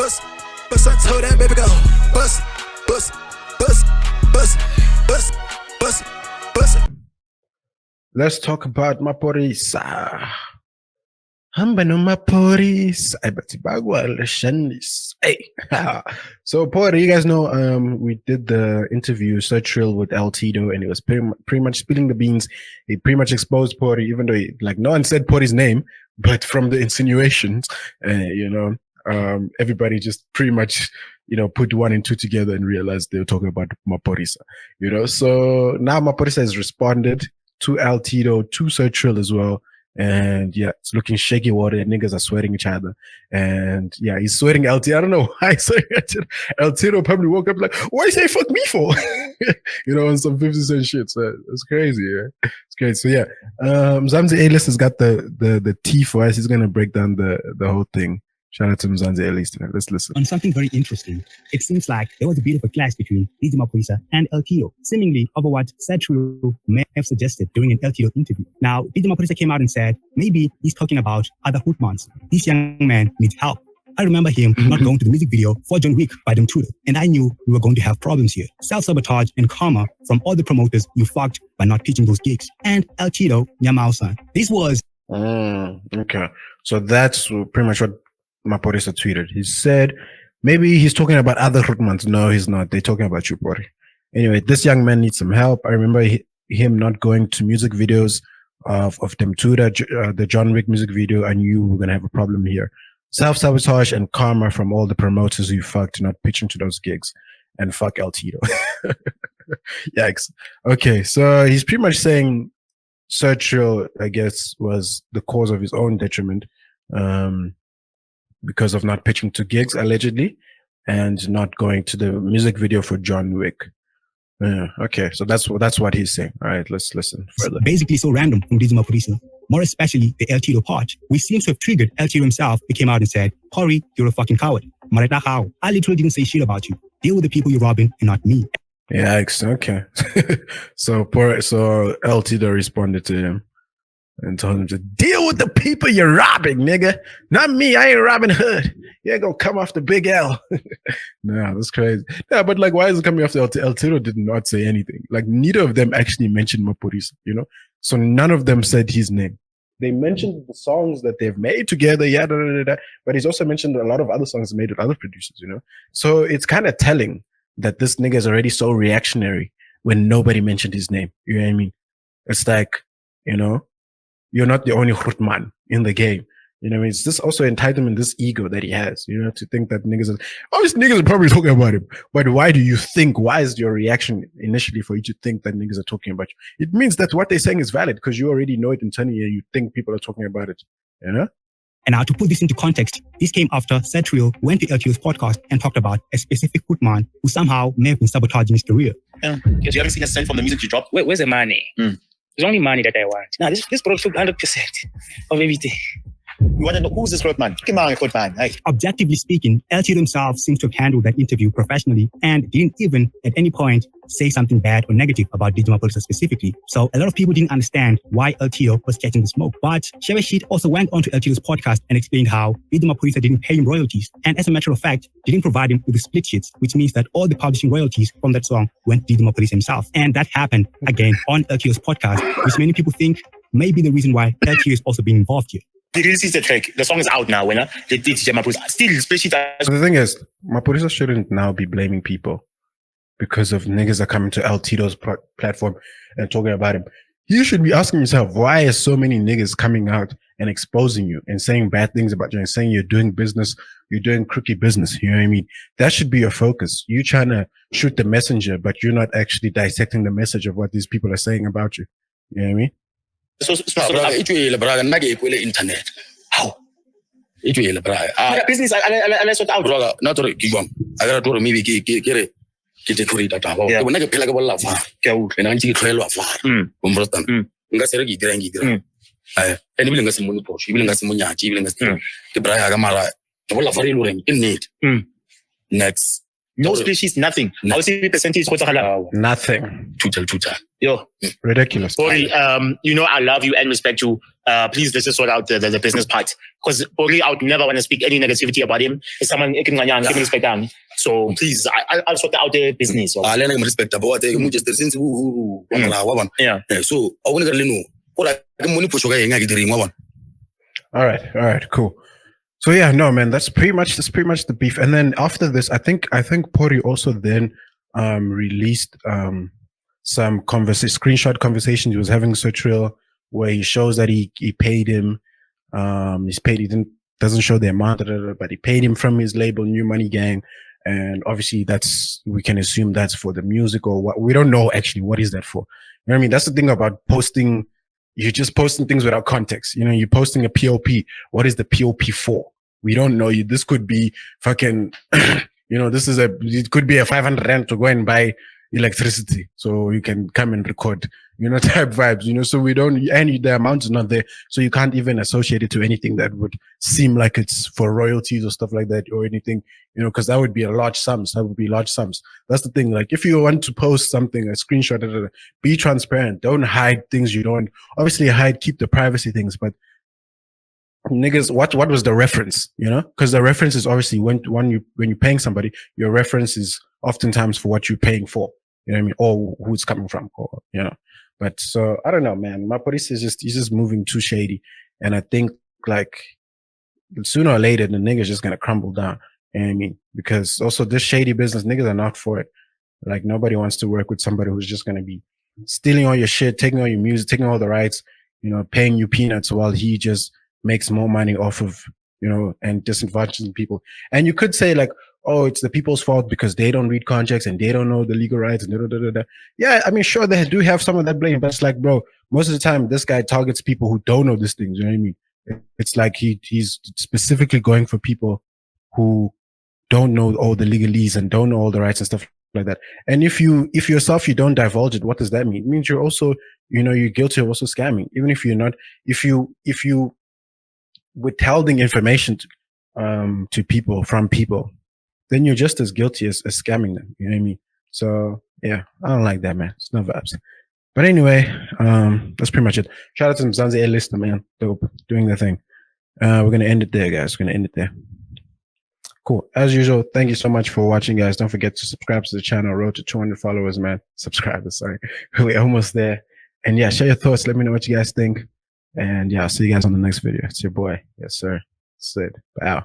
bust, bust, I told that baby go. Bust, bust, bust, bust, bust, bust, bust. Let's talk about Maphorisa. Hamba no Maphorisa. Hey. So, Pori, you guys know we did the interview, Trill with L-Tido, and he was pretty much spilling the beans. He pretty much exposed Pori, even though no one said Pori's name, but from the insinuations, everybody just pretty much, put 1 and 2 together and realized they were talking about Maphorisa. So now Maphorisa has responded to L-Tido, to Trill as well. And yeah, it's looking shaky water. Niggas are sweating each other. And yeah, he's sweating L-Tido. I don't know why he's sweating L-Tido probably woke up like, why you say fuck me for? On some 50 Cent shit. So it's crazy, yeah. It's crazy. So yeah, Mzansi A-List has got the tea for us. He's gonna break down the whole thing. Shout out to Mzansi A-List. Let's listen. On something very interesting, it seems like there was a bit of a clash between DJ Maphorisa and L-Tido, seemingly over what Trill may have suggested during an L-Tido interview. Now, DJ Maphorisa came out and said, maybe he's talking about other hoodmans. This young man needs help. I remember him not going to the music video for John Wick by L-Tido, and I knew we were going to have problems here. Self-sabotage and karma from all the promoters you fucked by not pitching those gigs. And L-Tido, Nyamao-san. This was... Okay. So that's pretty much what Maphorisa tweeted. He said, maybe he's talking about other hoodmans. No, he's not. They're talking about you, Pori. Anyway, this young man needs some help. I remember him not going to music videos of L-Tido, the John Wick music video. I knew we were going to have a problem here. Self-sabotage and karma from all the promoters you fucked not pitching to those gigs. And fuck L-Tido. Yikes. Okay, so he's pretty much saying Trill, I guess, was the cause of his own detriment. Because of not pitching to gigs, allegedly, and not going to the music video for John Wick. Okay, so that's what he's saying. All right, let's listen further. Basically so random from DJ Maphorisa, more especially the L-Tido part, which seems to have triggered L-Tido himself. He came out and said, Pori, you're a fucking coward. I literally didn't say shit about you. Deal with the people you're robbing and not me. Yeah, okay. So L-Tido responded to him and told him to deal with the people you're robbing, nigga. Not me. I ain't Robin Hood. You ain't gonna come off the big L. Nah, that's crazy. Yeah, but why is it coming after L-Tido did not say anything? Neither of them actually mentioned Maphorisa, So none of them said his name. They mentioned the songs that they've made together, but he's also mentioned a lot of other songs made with other producers, So it's kind of telling that this nigga is already so reactionary when nobody mentioned his name. You know what I mean? It's you're not the only hoodman in the game. It's just also entitlement, this ego that he has, to think that niggas are probably talking about him. But why is your reaction initially for you to think that niggas are talking about you? It means that what they're saying is valid because you already know it internally and you think people are talking about it, And now to put this into context, this came after Trill went to L-Tido's podcast and talked about a specific hoodman who somehow may have been sabotaging his career. Yeah. You haven't seen a cent from the music you dropped? Where's the money? There's only money that I want. Now, this product took 100% of everything. You want to know who's this roadman? Objectively speaking, L-Tido himself seems to have handled that interview professionally and didn't even at any point say something bad or negative about DJ Maphorisa specifically. So a lot of people didn't understand why L-Tido was catching the smoke. But Shebeshit also went onto L-Tido's podcast and explained how DJ Maphorisa didn't pay him royalties. And as a matter of fact, didn't provide him with the split sheets, which means that all the publishing royalties from that song went to DJ Maphorisa himself. And that happened again on L-Tido's podcast, which many people think may be the reason why L-Tido is also being involved here. He released the track. The song is out now. They did Maphorisa. Still, especially the thing is, Maphorisa shouldn't now be blaming people because of niggas that come into L-Tido's platform and talking about him. You should be asking yourself, why is so many niggas coming out and exposing you and saying bad things about you and saying you're doing business, you're doing crooked business. You know what I mean? That should be your focus. You trying to shoot the messenger, but you're not actually dissecting the message of what these people are saying about you. You know what I mean? Internet. How? It will business. I sort out. Brother, not to keep on. I got to maybe get it. Get a curry that I when I get like a love. And I think trail of far. Umbratan. Ngassergi drangi. And even as a moon posh, even as a munya, even as the Braga Mara, the Walla Fari in need. Next. No species, nothing. How see percentage? Nothing. Tutal. Yo, Ridiculous. Ori, you know I love you and respect you. Please let's just sort out the business part. Because Ori, I would never want to speak any negativity about him. It's someone I can respect him. So please, I'll sort out the business. I learn respect about what I just since yeah. So I want to know. All right, cool. So yeah, no man, that's pretty much the beef. And then after this, I think Pori also then released some screenshot conversations he was having with Trill, where he shows that he paid him. Doesn't show the amount, but he paid him from his label New Money Gang. And obviously we can assume that's for the music or what. We don't know actually what is that for. You know what I mean? That's the thing about posting. You're just posting things without context. You know, you're posting a POP. What is the POP for? We don't know. This could be fucking, you know, it could be a 500 rand to go and buy electricity so you can come and record, you know, type vibes, you know, so we don't, and the amount is not there. So you can't even associate it to anything that would seem like it's for royalties or stuff like that or anything, you know, because that would be large sums. That's the thing. Like if you want to post something, a screenshot, be transparent. Don't hide things you don't. Obviously keep the privacy things, but niggas, what was the reference, you know? Because the reference is obviously when you're paying somebody, your reference is oftentimes for what you're paying for, you know what I mean, or who it's coming from, or you know. But so I don't know, man. Maphorisa he's just moving too shady, and I think like sooner or later the nigga's just gonna crumble down. You know what I mean? Because also this shady business, niggas are not for it. Like nobody wants to work with somebody who's just gonna be stealing all your shit, taking all your music, taking all the rights, you know, paying you peanuts while he just makes more money off of, you know, and disadvantaging people. And you could say like, oh, it's the people's fault because they don't read contracts and they don't know the legal rights. And yeah, I mean, sure, they do have some of that blame, but it's like, bro, most of the time, this guy targets people who don't know these things. You know what I mean? It's like he's specifically going for people who don't know all the legalese and don't know all the rights and stuff like that. And if yourself, you don't divulge it, what does that mean? It means you're also, you know, you're guilty of also scamming. Even if you're not, if you withholding information to people from people, then you're just as guilty as scamming them. You know what I mean? So yeah, I don't like that, man. It's no vibes. But anyway, that's pretty much it. Shout out to Mzansi A-Lister, man. Dope, doing the thing. We're gonna end it there, guys. We're gonna end it there. Cool. As usual, thank you so much for watching, guys. Don't forget to subscribe to the channel. Road to 200 followers, man. Subscribers, sorry. We're almost there. And yeah, share your thoughts. Let me know what you guys think. And yeah, I'll see you guys on the next video. It's your boy. Yes, sir. Sid. Bye.